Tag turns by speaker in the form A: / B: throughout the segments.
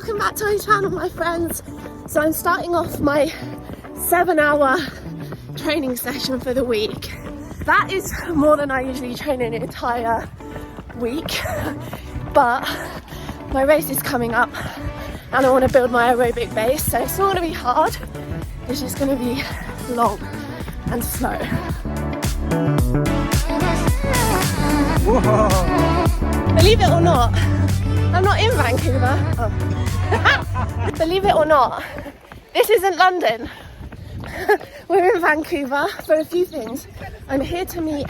A: welcome back to my channel, my friends. So I'm starting off my 7-hour training session for the week. That is more than I usually train in an entire week, but my race is coming up and I want to build my aerobic base, so it's not going to be hard, it's just going to be long and slow. Whoa. Believe it or not, I'm not in Vancouver. Oh. Believe it or not, this isn't London. We're in Vancouver for a few things. I'm here to meet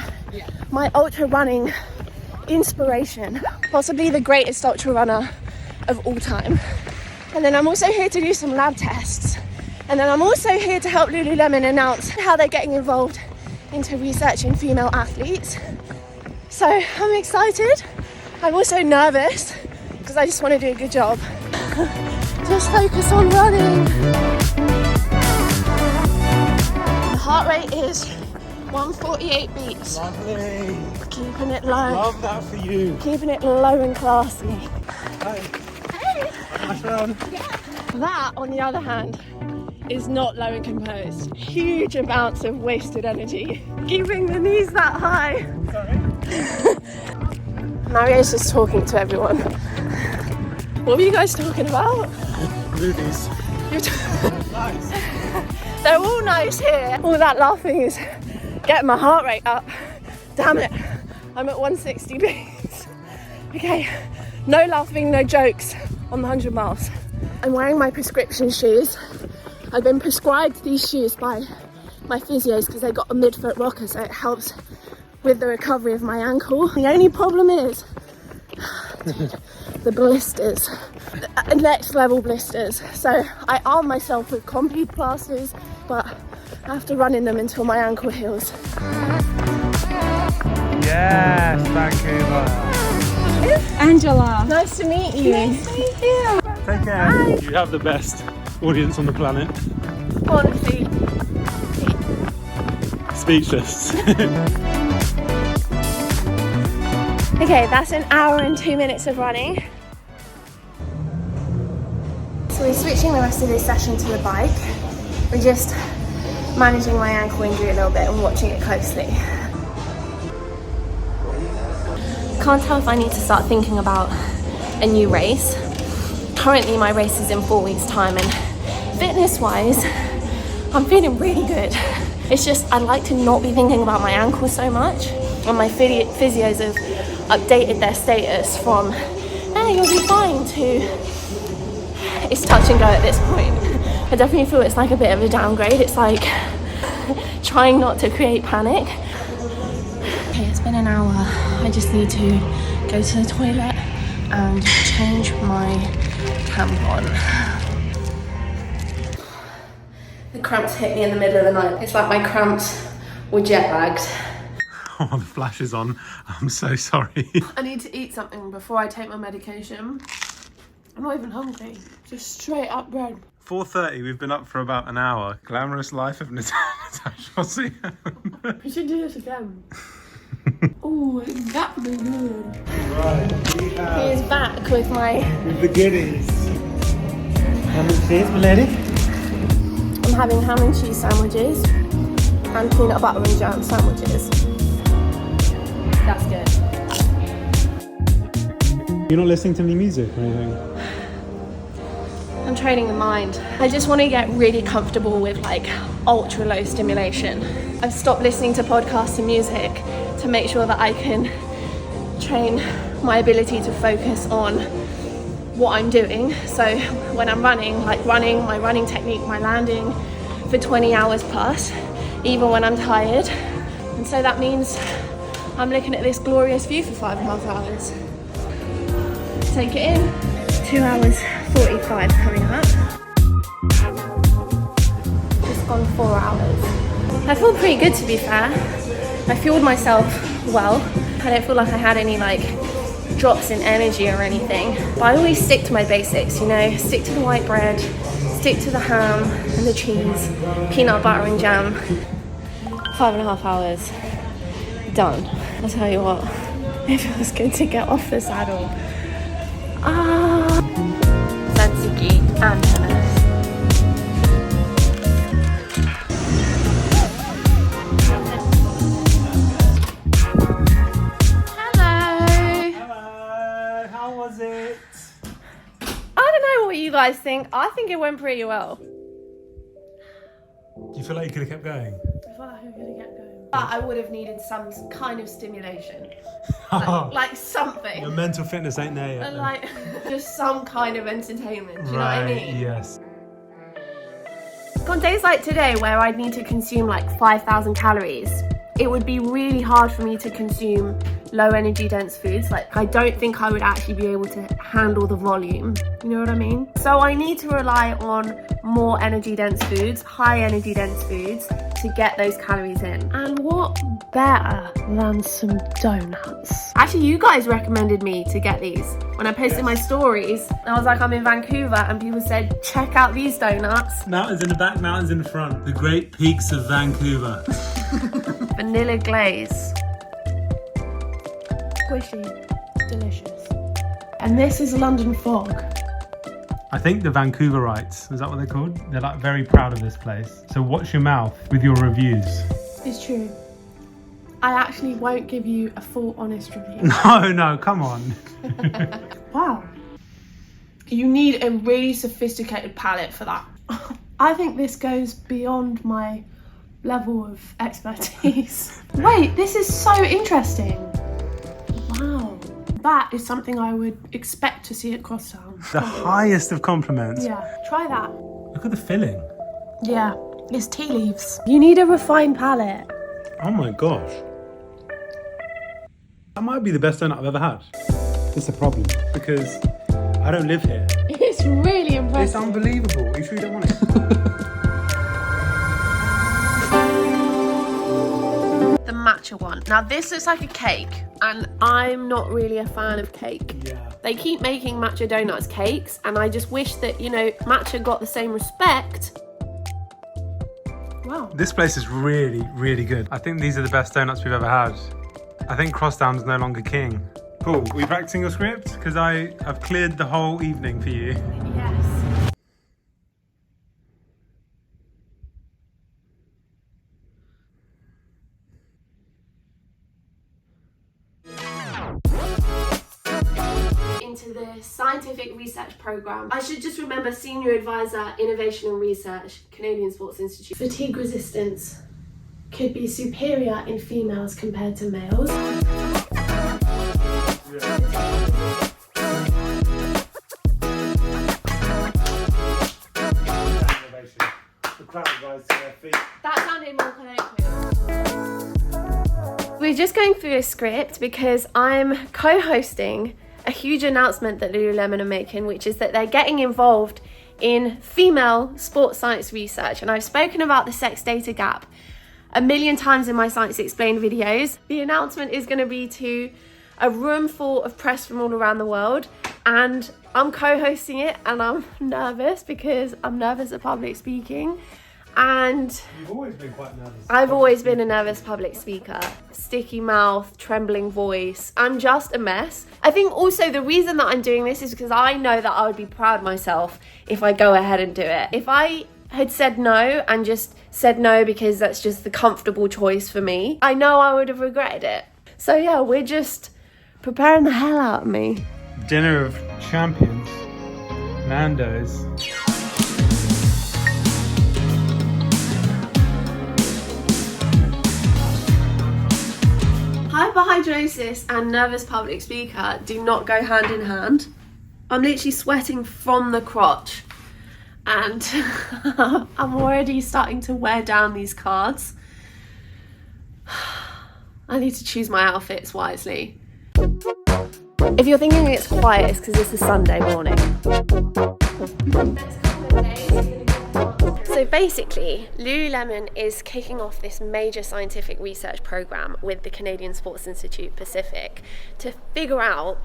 A: my ultra running inspiration, possibly the greatest ultra runner of all time. And then I'm also here to do some lab tests. And then I'm also here to help Lululemon announce how they're getting involved into researching female athletes. So I'm excited. I'm also nervous because I just want to do a good job. Just focus on running. The heart rate is 148 beats.
B: Lovely.
A: Keeping it low.
B: Love that for you.
A: Keeping it low and classy.
B: Hi.
A: Hey.
B: Nice run.
A: Yeah. That, on the other hand, is not low and composed. Huge amounts of wasted energy. Keeping the knees that high.
B: Sorry.
A: Mario's just talking to everyone. What were you guys talking about?
B: Movies.
A: Nice. They're all nice here. All that laughing is getting my heart rate up. Damn it, I'm at 160 beats. Okay, no laughing, no jokes on the 100 miles. I'm wearing my prescription shoes. I've been prescribed these shoes by my physios because they got a midfoot rocker, so it helps with the recovery of my ankle. The only problem is the blisters, next level blisters. So I arm myself with combi plasters, but I have to run in them until my ankle heals.
B: Yes, Vancouver.
C: Angela.
A: Nice to meet you.
C: Nice to meet you.
B: Take care.
A: Bye.
B: You have the best audience on the planet.
A: Honestly.
B: Speechless.
A: Okay, that's an hour and 2 minutes of running. So we're switching the rest of this session to the bike. We're just managing my ankle injury a little bit and watching it closely. Can't tell if I need to start thinking about a new race. Currently my race is in 4 weeks' time, and fitness-wise, I'm feeling really good. It's just I'd like to not be thinking about my ankle so much, and my physios have updated their status from hey, you'll be fine to it's touch and go at this point. I definitely feel it's like a bit of a downgrade. It's like trying not to create panic. Okay, it's been an hour. I just need to go to the toilet and change my tampon. The cramps hit me in the middle of the night. It's like my cramps were jet lagged.
B: Oh, the flash is on. I'm so sorry.
A: I need to eat something before I take my medication. I'm not even hungry. Just straight up bread.
B: 4:30, we've been up for about an hour. Glamorous life of Natacha.
A: We should do this again. Oh, it's that good.
B: Right, we
A: He is back with my...
B: with the goodies. Ham and cheese, my lady.
A: I'm having ham and cheese sandwiches and peanut butter and jam sandwiches. That's good.
B: You're not listening to any music or anything?
A: I'm training the mind. I just want to get really comfortable with like ultra low stimulation. I've stopped listening to podcasts and music to make sure that I can train my ability to focus on what I'm doing. So when I'm running, my running technique, my landing for 20 hours plus, even when I'm tired. And so that means I'm looking at this glorious view for 5.5 hours. Take it in. 2 hours 45 coming up. Just gone 4 hours. I feel pretty good, to be fair. I fueled myself well. I don't feel like I had any like drops in energy or anything. But I always stick to my basics, you know, stick to the white bread, stick to the ham and the cheese, peanut butter and jam. 5.5 hours. Done. I'll tell you what, it feels good to get off the saddle. Sensitive. and tennis.
B: Hello, how was it?
A: I don't know what you guys think. I think it went pretty well.
B: Do you feel like you could have kept going?
A: I feel like I could have kept going. But I would have needed some kind of stimulation. Like something.
B: Your mental fitness ain't there yet.
A: Like just some kind of entertainment. Do you know what I mean?
B: Yes.
A: On days like today where I'd need to consume like 5,000 calories, it would be really hard for me to consume low energy dense foods. Like I don't think I would actually be able to handle the volume. You know what I mean? So I need to rely on more energy dense foods, high energy dense foods to get those calories in. And what better than some donuts? Actually, you guys recommended me to get these. When I posted my stories, I was like, I'm in Vancouver, and people said, check out these donuts.
B: Mountains in the back, mountains in the front. The great peaks of Vancouver.
A: Vanilla glaze. Squishy. Delicious. And this is London fog.
B: I think the Vancouverites, is that what they're called? They're like very proud of this place. So watch your mouth with your reviews.
A: It's true. I actually won't give you a full honest review.
B: No, come on.
A: Wow. You need a really sophisticated palate for that. I think this goes beyond my level of expertise. Wait, this is so interesting. Wow. That is something I would expect to see at Crosstown.
B: The highest of compliments.
A: Yeah, try that.
B: Look at the filling.
A: Yeah, it's tea leaves. You need a refined palate.
B: Oh my gosh. That might be the best donut I've ever had. It's a problem because I don't live here.
A: It's really impressive.
B: It's unbelievable. Are you sure you don't want it?
A: The matcha one. Now this looks like a cake, and I'm not really a fan of cake.
B: Yeah.
A: They keep making matcha donuts cakes, and I just wish that, you know, matcha got the same respect. Wow.
B: This place is really, really good. I think these are the best donuts we've ever had. I think Crosstown's no longer king. Cool. Are you practicing your script? Because I've cleared the whole evening for you.
A: Yes. Into the scientific research program. I should just remember Senior Advisor, Innovation and Research, Canadian Sports Institute. Fatigue resistance could be superior in females compared to males. That sounded more colloquial. We're just going through a script because I'm co-hosting a huge announcement that Lululemon are making, which is that they're getting involved in female sports science research. And I've spoken about the sex data gap a million times in my Science Explained videos. The announcement is going to be to a room full of press from all around the world, and I'm co-hosting it, and I'm nervous because I'm nervous at public speaking. And
B: you've always been quite nervous.
A: I've always been a nervous public speaker. Sticky mouth, trembling voice. I'm just a mess. I think also the reason that I'm doing this is because I know that I would be proud of myself if I go ahead and do it. If I had said no and just said no because that's just the comfortable choice for me, I know I would have regretted it. So yeah, we're just preparing the hell out of me.
B: Dinner of champions. Nando's.
A: Hyperhidrosis and nervous public speaker do not go hand in hand. I'm literally sweating from the crotch, and I'm already starting to wear down these cards. I need to choose my outfits wisely. If you're thinking it's quiet, it's because it's a Sunday morning. So basically, Lululemon is kicking off this major scientific research program with the Canadian Sports Institute Pacific to figure out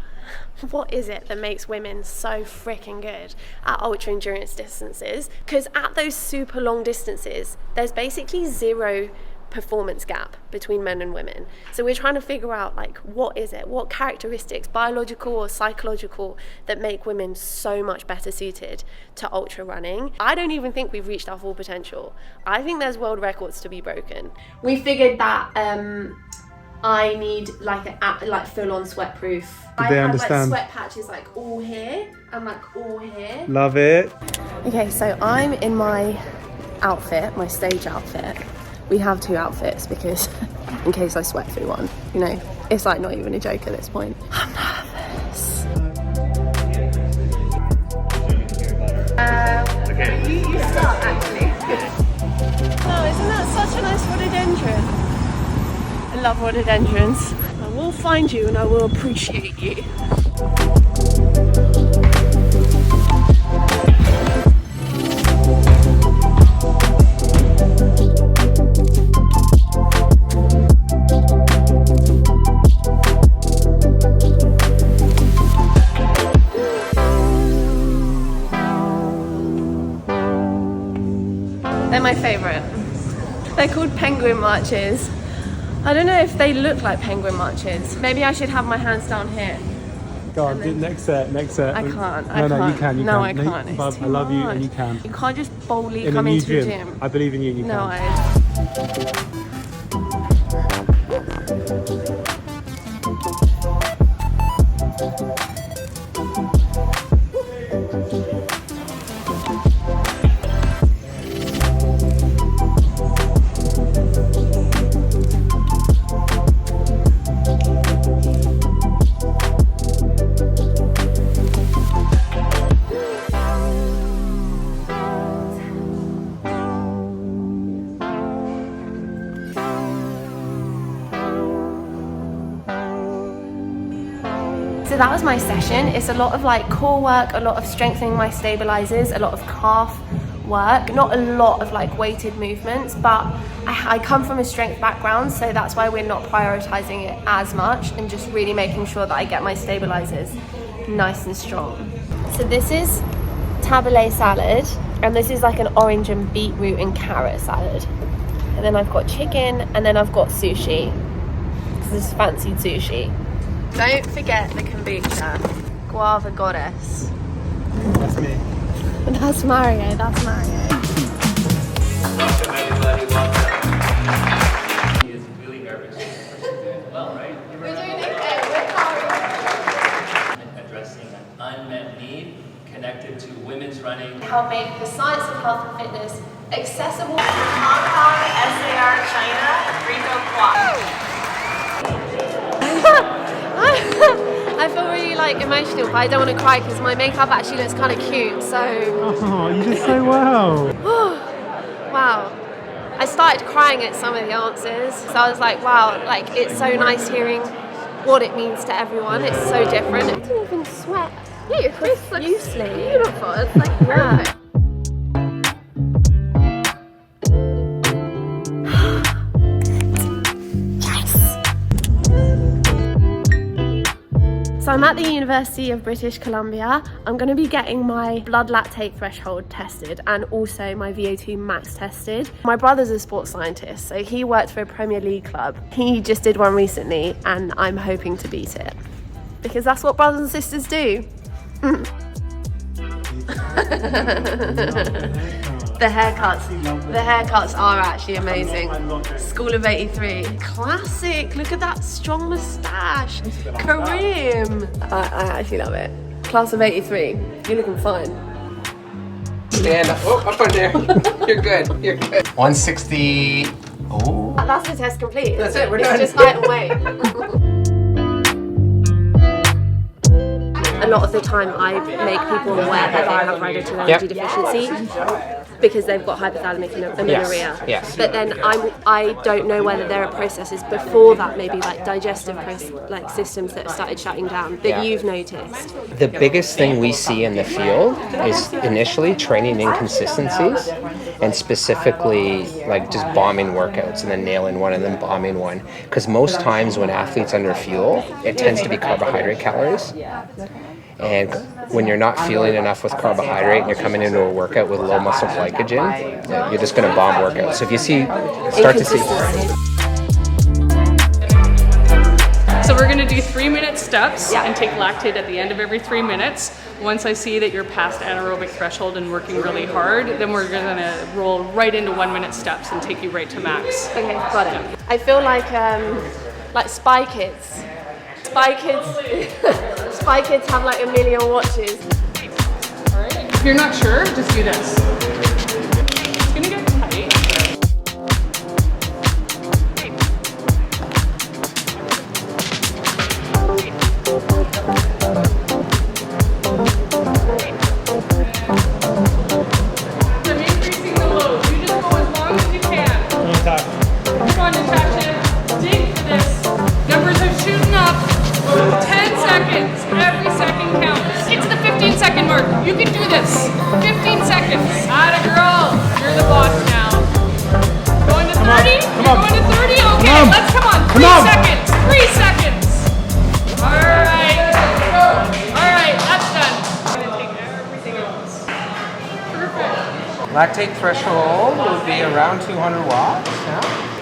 A: what is it that makes women so freaking good at ultra endurance distances. Because at those super long distances, there's basically zero performance gap between men and women. So we're trying to figure out like what is it, what characteristics, biological or psychological, that make women so much better suited to ultra running. I don't even think we've reached our full potential. I think there's world records to be broken. We figured that I need like full-on sweat-proof.
B: Did they understand?
A: Like sweat patches like all here and like all here.
B: Love it.
A: Okay, so I'm in my outfit, my stage outfit. We have 2 outfits because in case I sweat through one, you know, it's like not even a joke at this point. I'm nervous. Okay. You start actually. Oh, isn't that such a nice rhododendron? I love rhododendrons. I will find you and I will appreciate you. They're my favourite. They're called penguin marches. I don't know if they look like penguin marches. Maybe I should have my hands down here.
B: Go on, do next set.
A: I can't.
B: No, you can.
A: No, I can't.
B: Bub, I love you and you can.
A: You can't just boldly
B: In
A: come
B: a new
A: into the gym.
B: I believe in you and you
A: No,
B: can.
A: So that was my session. It's a lot of like core work, a lot of strengthening my stabilizers, a lot of calf work, not a lot of like weighted movements, but I come from a strength background, so that's why we're not prioritizing it as much and just really making sure that I get my stabilizers nice and strong. So this is tabbouleh salad, and this is like an orange and beetroot and carrot salad. And then I've got chicken, and then I've got sushi. This is fancied sushi. Don't forget the kombucha. Guava goddess.
B: That's me.
A: That's Mario, that's Mario.
D: Welcome everybody, welcome. He is really nervous. Well, right?
A: We're doing okay, we're sorry.
D: Addressing an unmet need connected to women's running.
A: Help make the science of health and fitness accessible to Hong Kong, SAR, China, Rico, Quad. I feel really like emotional, but I don't want to cry because my makeup actually looks kind of cute, so...
B: Oh, you did so well.
A: Wow. I started crying at some of the answers, so I was like, wow, like it's so nice hearing what it means to everyone. It's so different. I didn't even sweat.
C: Yeah, your face looks
A: Profusely.
C: beautiful. It's like perfect.
A: So I'm at the University of British Columbia. I'm going to be getting my blood lactate threshold tested and also my VO2 max tested. My brother's a sports scientist, so he worked for a Premier League club. He just did one recently and I'm hoping to beat it because that's what brothers and sisters do. The haircuts are actually amazing. School of 83, classic. Look at that strong moustache, Kareem. I actually love it. Class of 83, you're looking fine.
E: Stand up. Oh, up on there. You're good. You're good. 160. Oh.
A: That's the test complete.
E: That's it, we're
A: it's
E: done.
A: just height and weight. A lot of the time I make people aware that they have hereditary energy deficiency because they've got hypothalamic amenorrhea.
E: Yes.
A: But then I don't know whether there are processes before that, maybe like digestive systems that have started shutting down that you've noticed.
E: The biggest thing we see in the field is initially training inconsistencies and specifically like just bombing workouts and then nailing one and then bombing one. Because most times when athletes under fuel, it tends to be carbohydrate calories. And when you're not feeling enough with carbohydrate and you're coming into a workout with low muscle glycogen, you're just going to bomb workout. So if you start to see.
F: So we're gonna do 3-minute steps and take lactate at the end of every 3 minutes. Once I see that you're past anaerobic threshold and working really hard, then we're gonna roll right into 1-minute steps and take you right to max.
A: Okay, got it. I feel like Spy Kids. Spy Kids have like 1 million watches.
F: All right. If you're not sure, just do this. It's gonna get tight. I'm increasing the load. You just go as long as you can. Come on, Natacha. Dig for this. Numbers are shooting up. 10 seconds. Every second counts. Get to the 15-second mark. You can do this. 15 seconds. Atta girl. You're the boss now. Going to 30? You're going to 30? Okay, let's come on. 3 seconds. 3 seconds. All right. All right, that's done. I'm going to take everything else. Perfect.
E: Lactate threshold will be around 200 watts.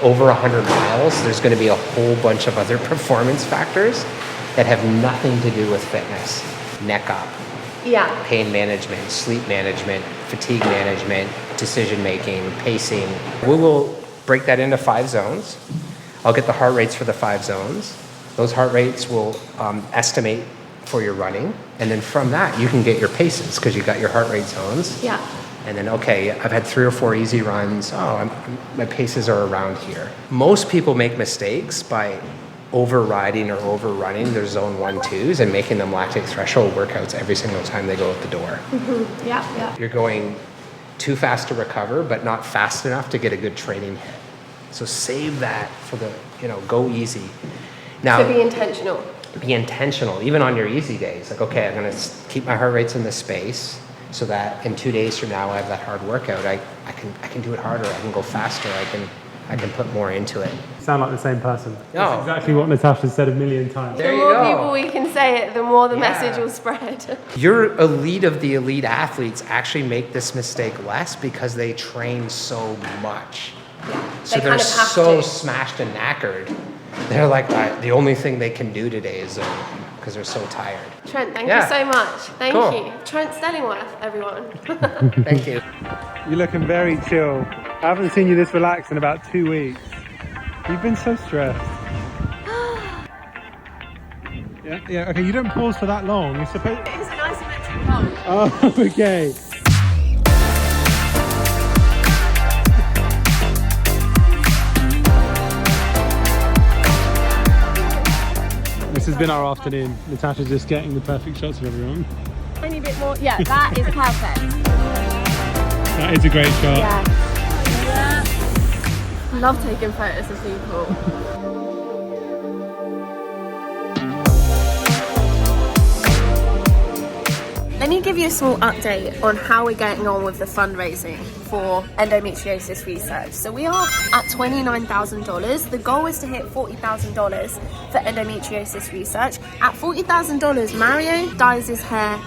E: Over 100 miles, there's going to be a whole bunch of other performance factors that have nothing to do with fitness. Neck up, pain management, sleep management, fatigue management, decision making, pacing. We will break that into 5 zones. I'll get the heart rates for the 5 zones. Those heart rates will estimate for your running. And then from that, you can get your paces because you got your heart rate zones.
A: Yeah.
E: And then, okay, I've had 3 or 4 easy runs. My paces are around here. Most people make mistakes by overriding or overrunning their zone 1, 2s and making them lactate threshold workouts every single time they go out the door.
A: Mm-hmm. Yeah.
E: You're going too fast to recover, but not fast enough to get a good training hit. So save that for the, go easy. Now,
A: To be intentional.
E: Be intentional, even on your easy days. Like, okay, I'm gonna keep my heart rates in this space so that in 2 days from now I have that hard workout. I can do it harder. I can go faster. I can put more into it.
B: Sound like the same person.
E: No.
B: That's exactly what Natasha said 1,000,000 times.
E: There
A: The
E: you
A: more
E: go.
A: people we can say it, the more the
E: Yeah.
A: message will spread.
E: Your elite of the elite athletes actually make this mistake less because they train so much. So
A: They
E: they're
A: kind of have
E: so
A: to.
E: smashed and knackered. They're like, the only thing they can do today is zone because they're so tired.
A: Trent, thank
E: Yeah.
A: you so much. Thank
E: Cool.
A: you. Trent Stellingworth, everyone.
E: Thank you.
B: You're looking very chill. I haven't seen you this relaxed in about 2 weeks. You've been so stressed. Yeah, okay, you don't pause for that long. You're supposed.
A: It was an isometric pose.
B: Oh, okay. This has been our afternoon. Natasha's just getting the perfect shots of everyone.
A: Tiny bit more. Yeah, that is perfect.
B: That is a great shot.
A: Yeah. Love taking photos of people. Let me give you a small update on how we're getting on with the fundraising for endometriosis research. So we are at $29,000. The goal is to hit $40,000 for endometriosis research. At $40,000, Mario dyes his hair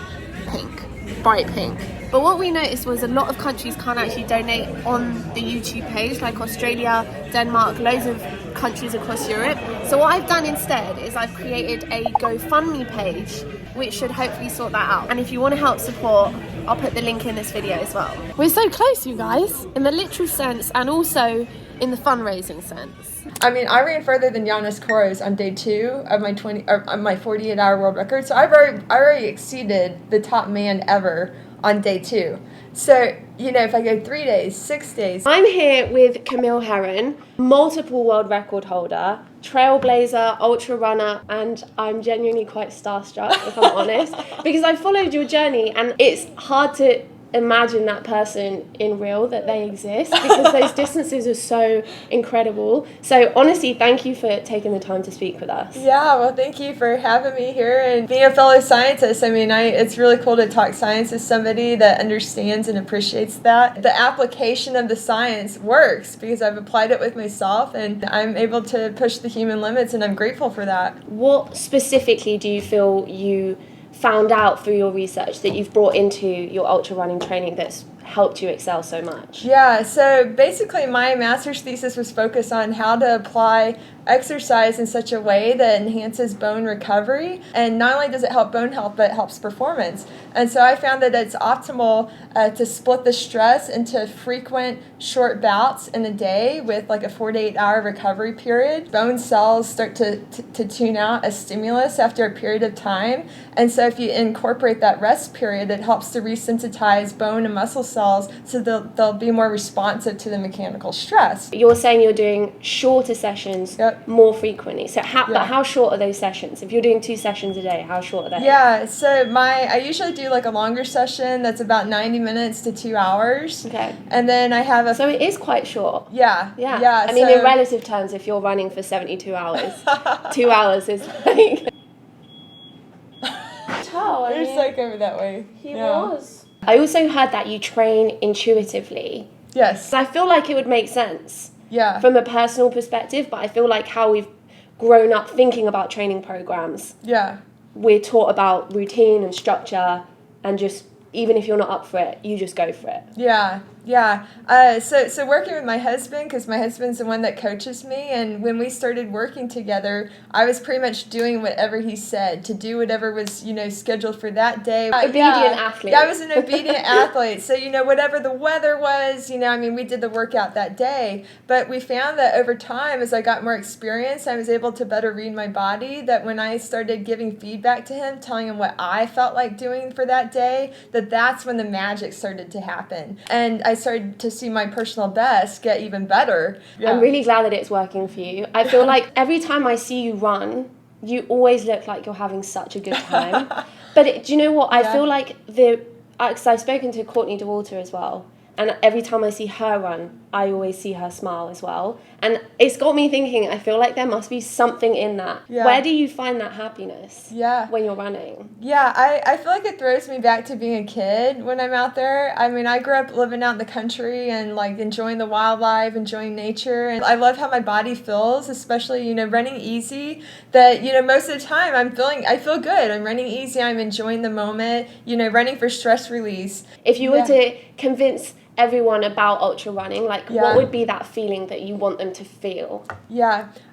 A: pink, bright pink. But what we noticed was a lot of countries can't actually donate on the YouTube page, like Australia, Denmark, loads of countries across Europe. So what I've done instead is I've created a GoFundMe page, which should hopefully sort that out. And if you want to help support, I'll put the link in this video as well. We're so close, you guys, in the literal sense and also in the fundraising sense.
C: I mean, I ran further than Giannis Koros on day 2 of my 48-hour world record. So I already exceeded the top man ever on day 2. So, if I go 3 days, 6 days.
A: I'm here with Camille Herron, multiple world record holder, trailblazer, ultra runner, and I'm genuinely quite starstruck, if I'm honest, because I followed your journey and it's hard to imagine that person in real, that they exist, because those distances are so incredible. So honestly, thank you for taking the time to speak with us.
C: Yeah, well, thank you for having me here and being a fellow scientist. I mean, it's really cool to talk science with somebody that understands and appreciates that. The application of the science works because I've applied it with myself and I'm able to push the human limits, and I'm grateful for that.
A: What specifically do you feel you found out through your research that you've brought into your ultra running training that's helped you excel so much?
C: Yeah, so basically my master's thesis was focused on how to apply exercise in such a way that enhances bone recovery. And not only does it help bone health, but it helps performance. And so I found that it's optimal to split the stress into frequent short bouts in a day with like a 4 to 8 hour recovery period. Bone cells start to tune out as stimulus after a period of time. And so if you incorporate that rest period, it helps to resensitize bone and muscle cells so they'll be more responsive to the mechanical stress.
A: You're saying you're doing shorter sessions more frequently. So but how short are those sessions? If you're doing 2 sessions a day, how short are they?
C: Yeah, so I usually do like a longer session that's about 90 minutes to 2 hours.
A: Okay.
C: And then I have
A: So it is quite short.
C: Yeah.
A: I mean, in relative terms, if you're running for 72 hours, 2 hours is like...
C: There's like over that way.
A: He was. I also heard that you train intuitively.
C: Yes.
A: I feel like it would make sense.
C: Yeah.
A: From a personal perspective, but I feel like how we've grown up thinking about training programs.
C: Yeah.
A: We're taught about routine and structure, and just even if you're not up for it, you just go for it.
C: Yeah. So working with my husband, because my husband's the one that coaches me, and when we started working together, I was pretty much doing whatever he said, to do whatever was, scheduled for that day.
A: Obedient athlete.
C: Yeah, I was an obedient athlete. So, whatever the weather was, we did the workout that day. But we found that over time, as I got more experience, I was able to better read my body, that when I started giving feedback to him, telling him what I felt like doing for that day, that's when the magic started to happen. And I started to see my personal best get even better. Yeah.
A: I'm really glad that it's working for you. I feel like every time I see you run, you always look like you're having such a good time. But do you know what? I feel like because I've spoken to Courtney DeWalter as well, and every time I see her run, I always see her smile as well. And it's got me thinking, I feel like there must be something in that. Yeah. Where do you find that happiness when you're running? Yeah,
C: I feel like it throws me back to being a kid when I'm out there. I mean, I grew up living out in the country and like enjoying the wildlife, enjoying nature. And I love how my body feels, especially, running easy. That, most of the time I feel good. I'm running easy. I'm enjoying the moment, running for stress release.
A: If you were to convince everyone about ultra running, what would be that feeling that you want them to feel?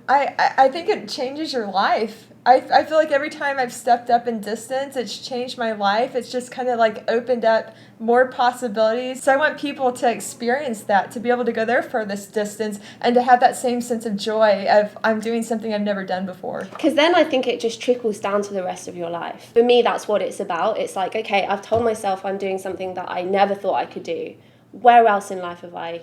C: I think it changes your life. I feel like every time I've stepped up in distance, it's changed my life. It's just kind of like opened up more possibilities. So I want people to experience that, to be able to go their furthest distance and to have that same sense of joy of I'm doing something I've never done before.
A: Because then I think it just trickles down to the rest of your life. For me, that's what it's about. It's like, okay, I've told myself I'm doing something that I never thought I could do. Where else in life have I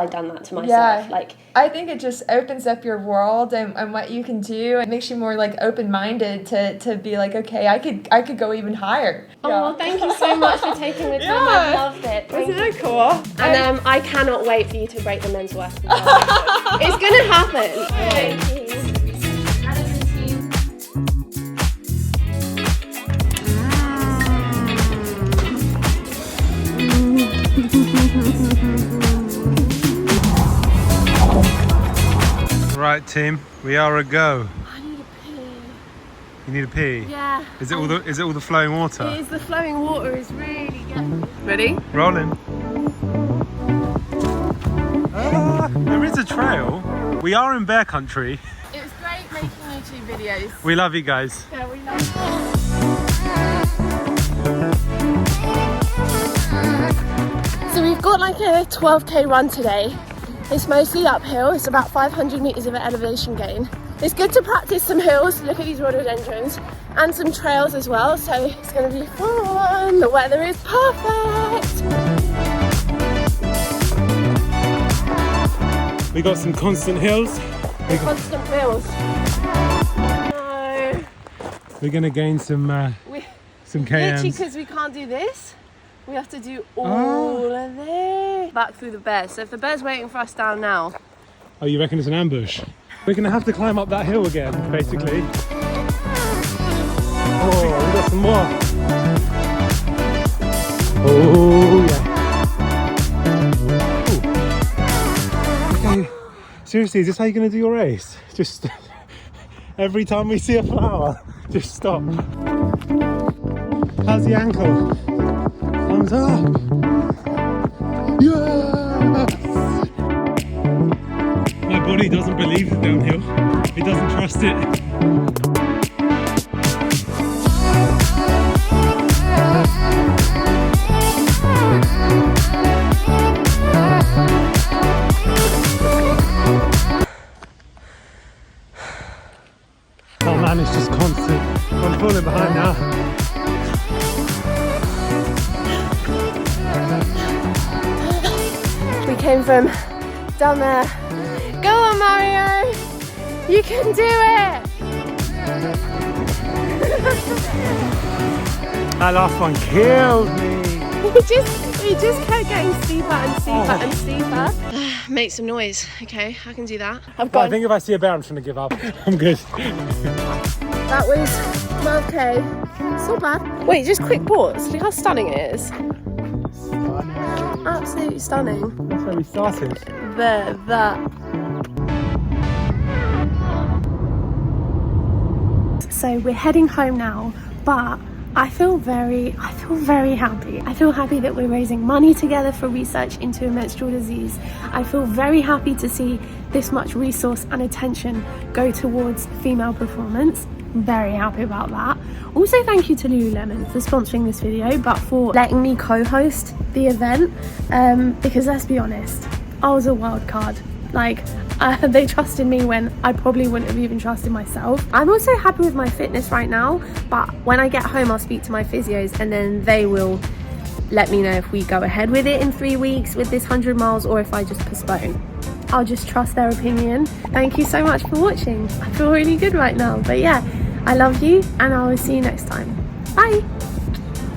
A: done that to myself?
C: Yeah, I think it just opens up your world and what you can do. It makes you more open-minded to be like, okay, I could go even higher.
A: Oh, thank you so much for taking the time. I loved it.
C: Isn't that cool?
A: And I cannot wait for you to break the men's worst. It's gonna happen. Thank you.
B: Right, team, we are a go.
A: I need a pee.
B: You need a pee?
A: Yeah.
B: Is it all the flowing water?
A: It is. The flowing water is really getting me. Ready?
B: Rolling. There is a trail. We are in bear country.
A: It was great making YouTube videos.
B: We love you guys.
A: Yeah, we love you. So we've got like a 12k run today. It's mostly uphill. It's about 500 meters of elevation gain. It's good to practice some hills, look at these rhododendrons, and some trails as well, so it's going to be fun. The weather is perfect.
B: We got some constant hills.
A: Constant hills. No.
B: We're going to gain some
A: Literally,
B: KMs.
A: because we can't do this, we have to do all of this. Back through the bears. So if the bear's waiting for us down now.
B: Oh, you reckon it's an ambush? We're going to have to climb up that hill again, basically. Oh, we got some more. Oh, yeah. Ooh. Okay, seriously, is this how you're going to do your race? Just every time we see a flower, just stop. How's the ankle? Thumbs up. Yes! My body doesn't believe the downhill. It doesn't trust it. Oh man, it's just constant. I'm falling behind now.
A: We came from down there. Go on, Mario! You can do it!
B: That last one killed me.
A: We just kept getting steeper and steeper and steeper. Make some noise, okay? I can do that. I've
B: But I
A: got.
B: think if I see a bear, I'm just gonna give up. I'm good.
A: That was 12k. It's not bad. Wait, just quick pause. Look how stunning it is. Absolutely stunning.
B: That's where we started.
A: There, that. So we're heading home now, but I feel very happy. I feel happy that we're raising money together for research into menstrual disease. I feel very happy to see this much resource and attention go towards female performance. Very happy about that. Also, thank you to Lululemon for sponsoring this video, but for letting me co-host the event, because let's be honest, I was a wild card. Like, they trusted me when I probably wouldn't have even trusted myself. I'm also happy with my fitness right now, but when I get home, I'll speak to my physios and then they will let me know if we go ahead with it in 3 weeks with this 100 miles or if I just postpone. I'll just trust their opinion. Thank you so much for watching. I feel really good right now, but yeah, I love you and I will see you next time. Bye.